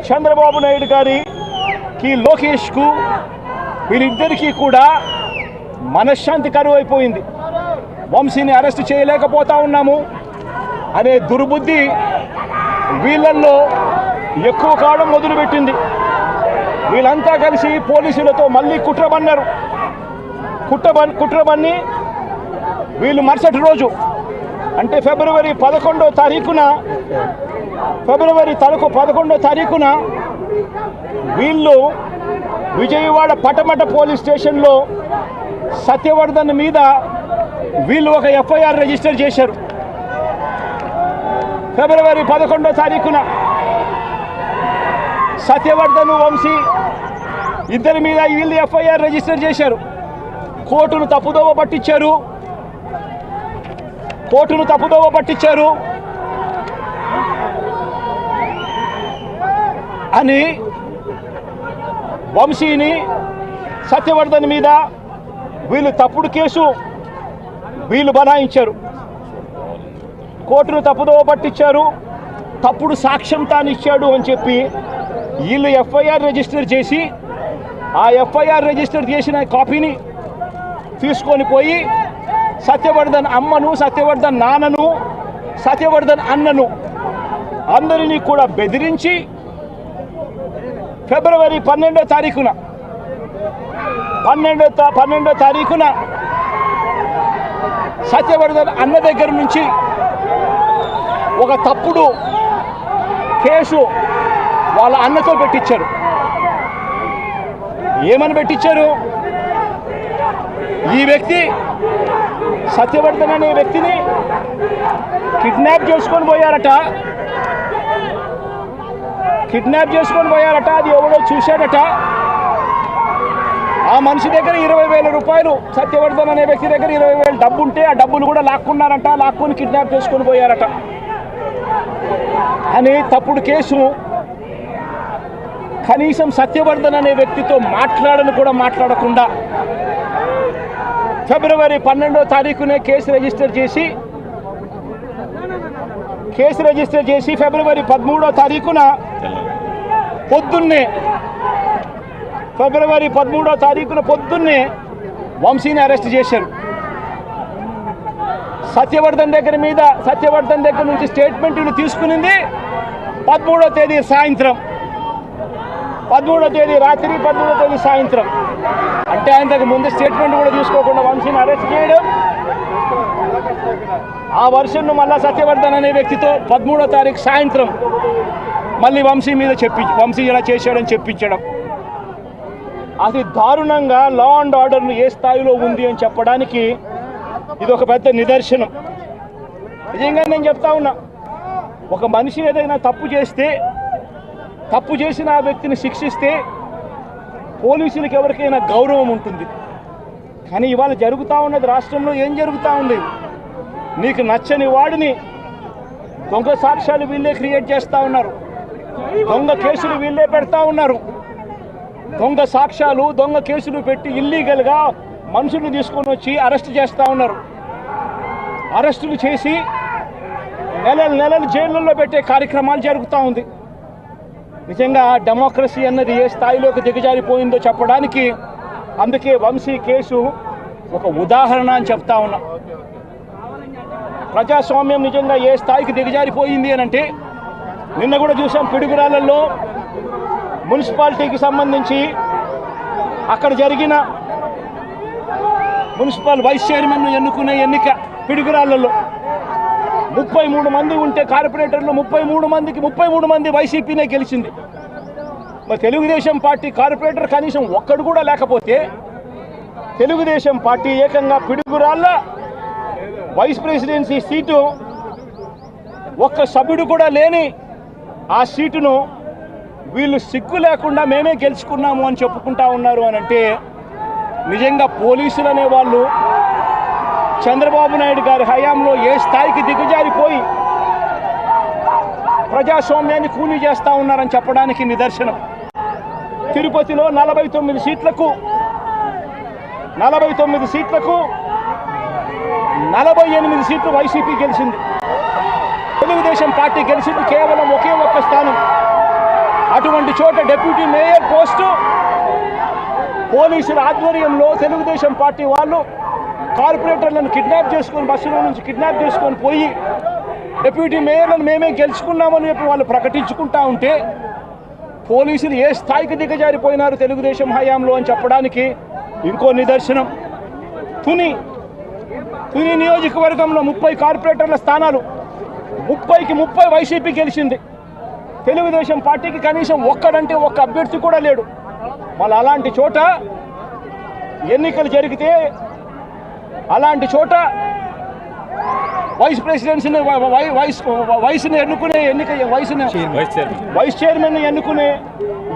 చంద్రబాబు నాయుడు గారికి లోకేష్కు వీళ్ళిద్దరికీ కూడా మనశ్శాంతి కరువు అయిపోయింది. వంశీని అరెస్ట్ చేయలేకపోతా ఉన్నాము అనే దుర్బుద్ధి వీళ్ళల్లో ఎక్కువ కావడం మొదలుపెట్టింది. వీళ్ళంతా కలిసి పోలీసులతో మళ్ళీ కుట్రబన్నారు. కుట్రబన్ని వీళ్ళు మరుసటి రోజు అంటే ఫిబ్రవరి 11వ తారీఖున వీళ్ళు విజయవాడ పటమట పోలీస్ స్టేషన్లో సత్యవర్ధన్ మీద వీళ్ళు ఒక ఎఫ్ఐఆర్ రిజిస్టర్ చేశారు. ఫిబ్రవరి 11వ తారీఖున సత్యవర్ధన్ వంశీ ఇద్దరి మీద వీళ్ళు ఎఫ్ఐఆర్ రిజిస్టర్ చేశారు. కోర్టును తప్పుదోవ పట్టించారు అని వంశీని సత్యవర్ధన్ మీద వీళ్ళు తప్పుడు కేసు వీళ్ళు బనాయించారు. కోర్టును తప్పుదోవ పట్టించారు. తప్పుడు సాక్ష్యం తాను ఇచ్చాడు అని చెప్పి వీళ్ళు ఎఫ్ఐఆర్ రిజిస్టర్ చేసి ఆ ఎఫ్ఐఆర్ రిజిస్టర్ చేసిన కాపీని తీసుకొని పోయి సత్యవర్ధన్ అమ్మను, సత్యవర్ధన్ నాన్నను, సత్యవర్ధన్ అన్నను అందరినీ కూడా బెదిరించి ఫిబ్రవరి 12వ తారీఖున సత్యవర్ధన్ అన్న దగ్గర నుంచి ఒక తప్పుడు కేసు వాళ్ళ అన్నతో పెట్టించారు. ఏమని పెట్టించారు? ఈ వ్యక్తి సత్యవర్ధన్ అనే వ్యక్తిని కిడ్నాప్ చేసుకొని పోయారట. అది ఎవడో చూశాడట. ఆ మనిషి దగ్గర 20,000 రూపాయలు, సత్యవర్ధన్ అనే వ్యక్తి దగ్గర 20,000 డబ్బు ఉంటే ఆ డబ్బులు కూడా లాక్కొని కిడ్నాప్ చేసుకొని పోయారట అని తప్పుడు కేసు. కనీసం సత్యవర్ధన్ అనే వ్యక్తితో మాట్లాడకుండా ఫిబ్రవరి 12వ తారీఖునే కేసు రిజిస్టర్ చేసి ఫిబ్రవరి 13వ తారీఖున పొద్దున్నే వంశీని అరెస్ట్ చేశారు. సత్యవర్ధన్ దగ్గర నుంచి స్టేట్మెంట్లు తీసుకునింది 13వ తేదీ సాయంత్రం, 13వ తేదీ రాత్రి, 13వ తేదీ సాయంత్రం. అంటే ఆయనకు ముందు స్టేట్మెంట్ కూడా తీసుకోకుండా వంశీని అరెస్ట్ చేయడం, ఆ వర్షన్ను మళ్ళా సత్యవర్ధన్ అనే వ్యక్తితో 13వ తారీఖు సాయంత్రం మళ్ళీ వంశీ ఇలా చేశాడని చెప్పించడం, అది దారుణంగా లా అండ్ ఆర్డర్ను ఏ స్థాయిలో ఉంది అని చెప్పడానికి ఇది ఒక పెద్ద నిదర్శనం. నిజంగా నేను చెప్తా ఉన్నా, ఒక మనిషి ఏదైనా తప్పు చేసిన ఆ వ్యక్తిని శిక్షిస్తే పోలీసులకు ఎవరికైనా గౌరవం ఉంటుంది. కానీ ఇవాళ జరుగుతూ ఉన్నది రాష్ట్రంలో ఏం జరుగుతూ ఉంది? నీకు నచ్చని వాడిని దొంగ సాక్ష్యాలు వీళ్ళే క్రియేట్ చేస్తూ ఉన్నారు, దొంగ కేసులు వీళ్ళే పెడతా ఉన్నారు. దొంగ సాక్ష్యాలు, దొంగ కేసులు పెట్టి ఇల్లీగల్గా మనుషులను తీసుకొని వచ్చి అరెస్ట్ చేస్తూ ఉన్నారు. అరెస్టులు చేసి నెలలు జైళ్ళల్లో పెట్టే కార్యక్రమాలు జరుగుతూ ఉంది. నిజంగా డెమోక్రసీ అన్నది ఏ స్థాయిలోకి దిగజారిపోయిందో చెప్పడానికి అందుకే వంశీ కేసు ఒక ఉదాహరణ అని చెప్తా ఉన్నా. ప్రజాస్వామ్యం నిజంగా ఏ స్థాయికి దిగజారిపోయింది అని అంటే, నిన్న కూడా చూసాం పిడుగురాళ్ళల్లో మున్సిపాలిటీకి సంబంధించి అక్కడ జరిగిన మున్సిపల్ వైస్ చైర్మన్ను ఎన్నుకునే ఎన్నిక పిడుగురాళ్ళల్లో 33 మంది ఉంటే కార్పొరేటర్లు 33 మంది వైసీపీనే గెలిచింది. మరి తెలుగుదేశం పార్టీ కార్పొరేటర్ కనీసం ఒక్కడు కూడా లేకపోతే తెలుగుదేశం పార్టీ ఏకంగా పిడుగురాళ్ళ వైస్ ప్రెసిడెన్సీ సీటు ఒక్క సభ్యుడు కూడా లేని ఆ సీటును వీళ్ళు సిగ్గు లేకుండా మేమే గెలుచుకున్నాము అని చెప్పుకుంటా ఉన్నారు అని అంటే, నిజంగా పోలీసులు అనేవాళ్ళు చంద్రబాబు నాయుడు గారి హయాంలో ఏ స్థాయికి దిగజారిపోయి ప్రజాస్వామ్యాన్ని కూలీ చేస్తూ ఉన్నారని చెప్పడానికి నిదర్శనం. తిరుపతిలో 49 సీట్లకు 48 సీట్లు వైసీపీ గెలిచింది. తెలుగుదేశం పార్టీ గెలిచింది కేవలం ఒకే ఒక్క స్థానం. అటువంటి చోట డిప్యూటీ మేయర్ పోస్టు పోలీసుల ఆధ్వర్యంలో తెలుగుదేశం పార్టీ వాళ్ళు కార్పొరేటర్లను కిడ్నాప్ చేసుకొని బస్సులో నుంచి కిడ్నాప్ చేసుకొని పోయి డిప్యూటీ మేయర్లను మేమే గెలుచుకున్నామని చెప్పి వాళ్ళు ప్రకటించుకుంటా ఉంటే పోలీసులు ఏ స్థాయికి దిగజారిపోయినారు తెలుగుదేశం హయాంలో అని చెప్పడానికి ఇంకో నిదర్శనం తుని నియోజకవర్గంలో 30 కార్పొరేటర్ల స్థానాలు 30కి 30 వైసీపీ గెలిచింది. తెలుగుదేశం పార్టీకి కనీసం ఒక్క అభ్యర్థి కూడా లేడు. మళ్ళీ అలాంటి చోట ఎన్నికలు జరిగితే అలాంటి చోట వైస్ ప్రెసిడెన్సీని వయసుని ఎన్నుకునే వైస్ చైర్మన్ ఎన్నుకునే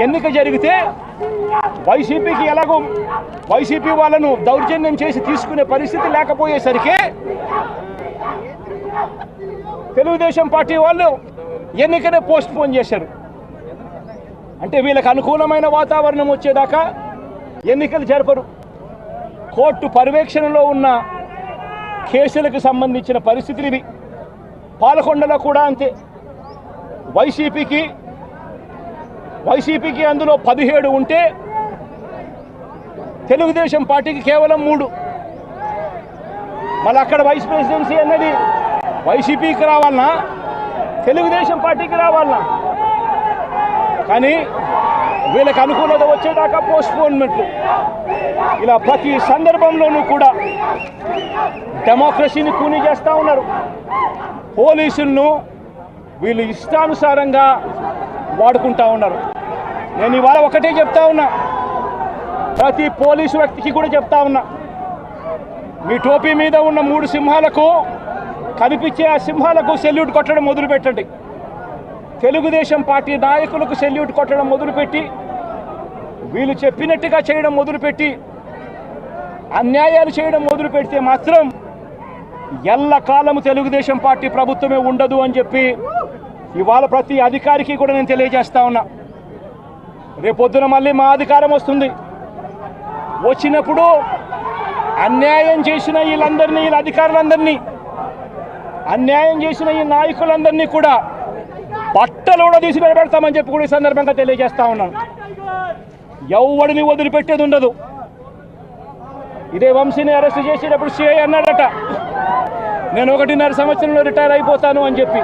ఎన్నిక జరిగితే వైసీపీకి ఎలాగో వైసీపీ వాళ్ళను దౌర్జన్యం చేసి తీసుకునే పరిస్థితి లేకపోయేసరికి తెలుగుదేశం పార్టీ వాళ్ళు ఎన్నికనే పోస్ట్ పోన్ చేశారు. అంటే వీళ్ళకి అనుకూలమైన వాతావరణం వచ్చేదాకా ఎన్నికలు జరపరు. కోర్టు పర్యవేక్షణలో ఉన్న కేసులకు సంబంధించిన పరిస్థితులు ఇవి. పాలకొండలో కూడా అంతే. వైసీపీకి అందులో 17 ఉంటే తెలుగుదేశం పార్టీకి కేవలం 3. మళ్ళీ అక్కడ వైస్ ప్రెసిడెన్సీ అన్నది వైసీపీకి రావాలన్నా తెలుగుదేశం పార్టీకి రావాలన్నా, కానీ వీళ్ళకి అనుకూలత వచ్చేదాకా పోస్ట్పోన్మెంట్లు. ఇలా ప్రతి సందర్భంలోనూ కూడా డెమోక్రసీని కూని చేస్తూ ఉన్నారు. పోలీసులను వీళ్ళు ఇష్టానుసారంగా వాడుకుంటా ఉన్నారు. నేను ఇవాళ ఒకటే చెప్తా ఉన్నా, ప్రతి పోలీసు వ్యక్తికి కూడా చెప్తా ఉన్నా, మీ టోపీ మీద ఉన్న 3 సింహాలకు కనిపించే ఆ సింహాలకు సెల్యూట్ కొట్టడం మొదలుపెట్టండి. తెలుగుదేశం పార్టీ నాయకులకు సెల్యూట్ కొట్టడం మొదలుపెట్టి వీళ్ళు చెప్పినట్టుగా చేయడం మొదలుపెట్టి అన్యాయాలు చేయడం మొదలు పెడితే మాత్రం ఎల్లకాలము తెలుగుదేశం పార్టీ ప్రభుత్వమే ఉండదు అని చెప్పి ఇవాళ ప్రతి అధికారికి కూడా నేను తెలియజేస్తా ఉన్నా. రేపొద్దున మళ్ళీ మా అధికారం వస్తుంది. వచ్చినప్పుడు అన్యాయం చేసిన వీళ్ళందరినీ, వీళ్ళ అధికారులందరినీ, అన్యాయం చేసిన ఈ నాయకులందరినీ కూడా బట్టలు కూడా తీసి నిలబెడతామని చెప్పి కూడా ఈ సందర్భంగా తెలియజేస్తా ఉన్నాను. ఎవడిని వదిలిపెట్టేది ఉండదు. ఇదే వంశీని అరెస్ట్ చేసేటప్పుడు సిఐ అన్నాడట, నేను 1.5 సంవత్సరంలో రిటైర్ అయిపోతాను అని చెప్పి.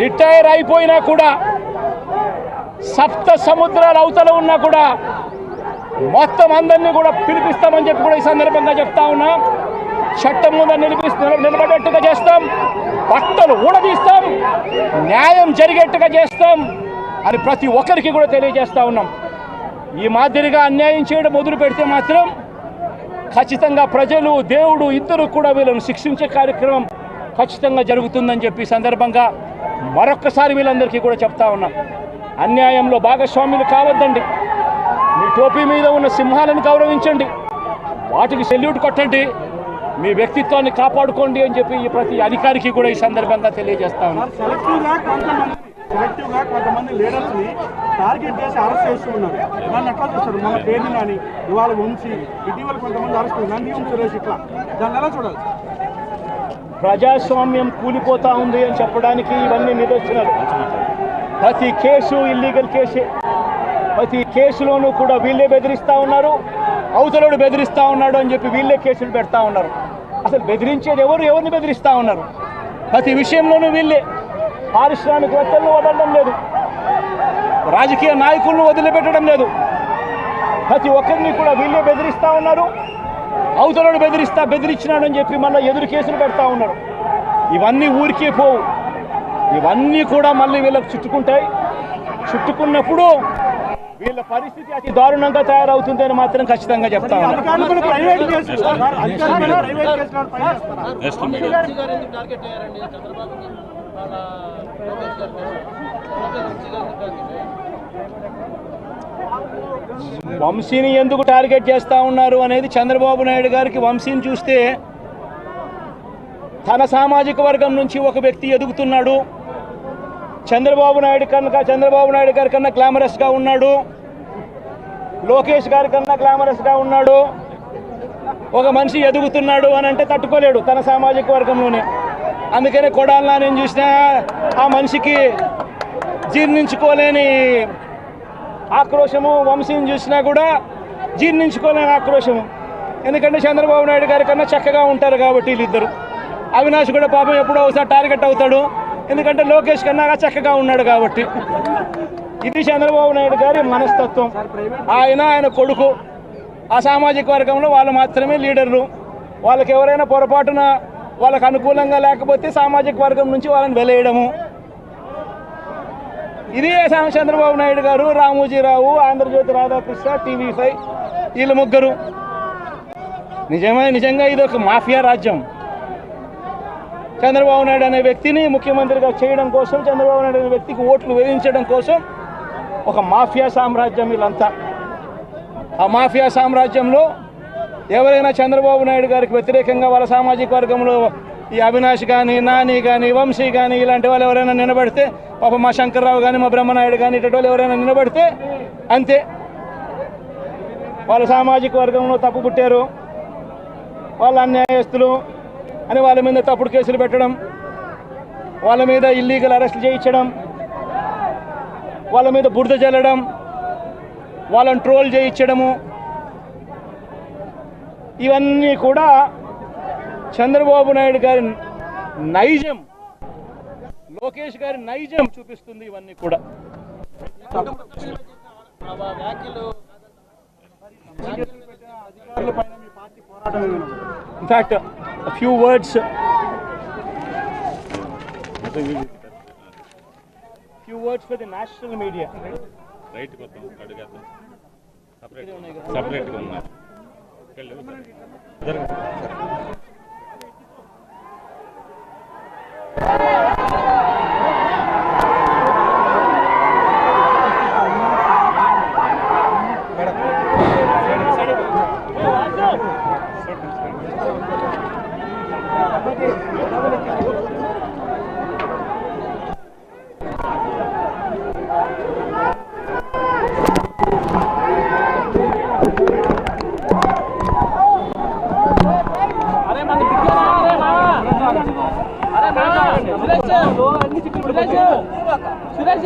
రిటైర్ అయిపోయినా కూడా సప్త సముద్రాల అవతల ఉన్నా కూడా మొత్తం అందరినీ కూడా పిలిపిస్తామని చెప్పి కూడా ఈ సందర్భంగా చెప్తా ఉన్నా. చట్టం ముందు నిలబడేట్టుగా చేస్తాం, బట్టలు ఊడదీస్తాం, న్యాయం జరిగేట్టుగా చేస్తాం అని ప్రతి ఒక్కరికి కూడా తెలియజేస్తా ఉన్నాం. ఈ మాదిరిగా అన్యాయం చేయడం మొదలు పెడితే మాత్రం ఖచ్చితంగా ప్రజలు, దేవుడు ఇద్దరు కూడా వీళ్ళను శిక్షించే కార్యక్రమం ఖచ్చితంగా జరుగుతుందని చెప్పి సందర్భంగా మరొక్కసారి వీళ్ళందరికీ కూడా చెప్తా ఉన్నాం. అన్యాయంలో భాగస్వాములు కావద్దండి. మీ టోపీ మీద ఉన్న సింహాలను గౌరవించండి, వాటికి సెల్యూట్ కొట్టండి, మీ వ్యక్తిత్వాన్ని కాపాడుకోండి అని చెప్పి ఈ ప్రతి అధికారికి కూడా ఈ సందర్భంగా తెలియజేస్తా ఉన్నాం. సెలెక్టివ్గా కొంతమంది లీడర్స్ని టార్గెట్ చేసి అరెస్ట్ చేస్తూ ఉన్నారు. దాన్ని ఎట్లా చూస్తారు? మన పేరుని కానీ ఇవాళ వంశీ, ఇటీవల కొంతమంది అరెస్ట్, నంది సురేష్, ఇట్లా దాన్ని ఎలా చూడాలి? ప్రజాస్వామ్యం కూలిపోతా ఉంది అని చెప్పడానికి ఇవన్నీ నిదర్శనాలు. ప్రతి కేసు ఇల్లీగల్ కేసే. ప్రతి కేసులోనూ కూడా వీళ్ళే బెదిరిస్తూ ఉన్నారు, అవతలోడు బెదిరిస్తూ ఉన్నాడు అని చెప్పి వీళ్ళే కేసులు పెడతా ఉన్నారు. అసలు బెదిరించేది ఎవరిని బెదిరిస్తూ ఉన్నారు? ప్రతి విషయంలోనూ వీళ్ళే. పారిశ్రామికవేత్తలను వదలడం లేదు, రాజకీయ నాయకులను వదిలిపెట్టడం లేదు. ప్రతి ఒక్కరిని కూడా వీళ్ళే బెదిరిస్తూ ఉన్నారు, అవతలోడు బెదిరించినాడు అని చెప్పి మళ్ళీ ఎదురు కేసులు పెడతా ఉన్నారు. ఇవన్నీ ఊరికే పోవు, ఇవన్నీ కూడా మళ్ళీ వీళ్ళకి చుట్టుకుంటాయి. చుట్టుకున్నప్పుడు వీళ్ళ పరిస్థితి అతి దారుణంగా తయారవుతుందని మాత్రం ఖచ్చితంగా చెప్తా ఉన్నాను. వంశీని ఎందుకు టార్గెట్ చేస్తూ ఉన్నారు అనేది చంద్రబాబు నాయుడు గారికి వంశీని చూస్తే తన సామాజిక వర్గం నుంచి ఒక వ్యక్తి ఎదుగుతున్నాడు, చంద్రబాబు నాయుడు గారి కన్నా గ్లామరస్గా ఉన్నాడు, లోకేష్ గారి కన్నా గ్లామరస్గా ఉన్నాడు, ఒక మనిషి ఎదుగుతున్నాడు అని అంటే తట్టుకోలేడు తన సామాజిక వర్గంలోనే. అందుకనే కొడాలని నేను చూసినా ఆ మనిషికి జీర్ణించుకోలేని ఆక్రోశము, వంశీని చూసినా కూడా జీర్ణించుకోలేని ఆక్రోశము. ఎందుకంటే చంద్రబాబు నాయుడు గారి కన్నా చక్కగా ఉంటారు కాబట్టి వీళ్ళిద్దరు. అవినాష్ కూడా పాపం ఎప్పుడో ఒకసారి టార్గెట్ అవుతాడు, ఎందుకంటే లోకేష్ కన్నా చక్కగా ఉన్నాడు కాబట్టి. ఇది చంద్రబాబు నాయుడు గారి మనస్తత్వం. ఆయన కొడుకు ఆ సామాజిక వర్గంలో వాళ్ళు మాత్రమే లీడర్లు. వాళ్ళకి ఎవరైనా పొరపాటున వాళ్ళకు అనుకూలంగా లేకపోతే సామాజిక వర్గం నుంచి వాళ్ళని వెలేయడము. ఇది చంద్రబాబు నాయుడు గారు, రామోజీరావు, ఆంధ్రజ్యోతి రాధాకృష్ణ, TV5 వీళ్ళు ముగ్గురు. నిజంగా ఇది ఒక మాఫియా రాజ్యం. చంద్రబాబు నాయుడు అనే వ్యక్తిని ముఖ్యమంత్రిగా చేయడం కోసం, చంద్రబాబు నాయుడు అనే వ్యక్తికి ఓట్లు వేయించడం కోసం ఒక మాఫియా సామ్రాజ్యం వీళ్ళంతా. ఆ మాఫియా సామ్రాజ్యంలో ఎవరైనా చంద్రబాబు నాయుడు గారికి వ్యతిరేకంగా వాళ్ళ సామాజిక వర్గంలో ఈ అవినాష్ కానీ, నాని కానీ, వంశీ కానీ ఇలాంటి వాళ్ళు ఎవరైనా నిలబడితే, పాప మా శంకర్రావు కానీ, మా బ్రహ్మనాయుడు కానీ ఇటువంటి వాళ్ళు ఎవరైనా నిలబడితే అంతే, వాళ్ళ సామాజిక వర్గంలో తప్పు పుట్టారు, వాళ్ళ అన్యాయస్తులు అని వాళ్ళ మీద తప్పుడు కేసులు పెట్టడం, వాళ్ళ మీద ఇల్లీగల్ అరెస్టులు చేయించడం, వాళ్ళ మీద బురద జల్లడం, వాళ్ళని ట్రోల్ చేయించడము, ఇవన్నీ కూడా చంద్రబాబు నాయుడు గారి నైజం, లోకేష్ గారి నైజం చూపిస్తుంది. ఇవన్నీ కూడా in fact few words for the national media. Right సపరేట్గా ఉన్నారు. సురేష్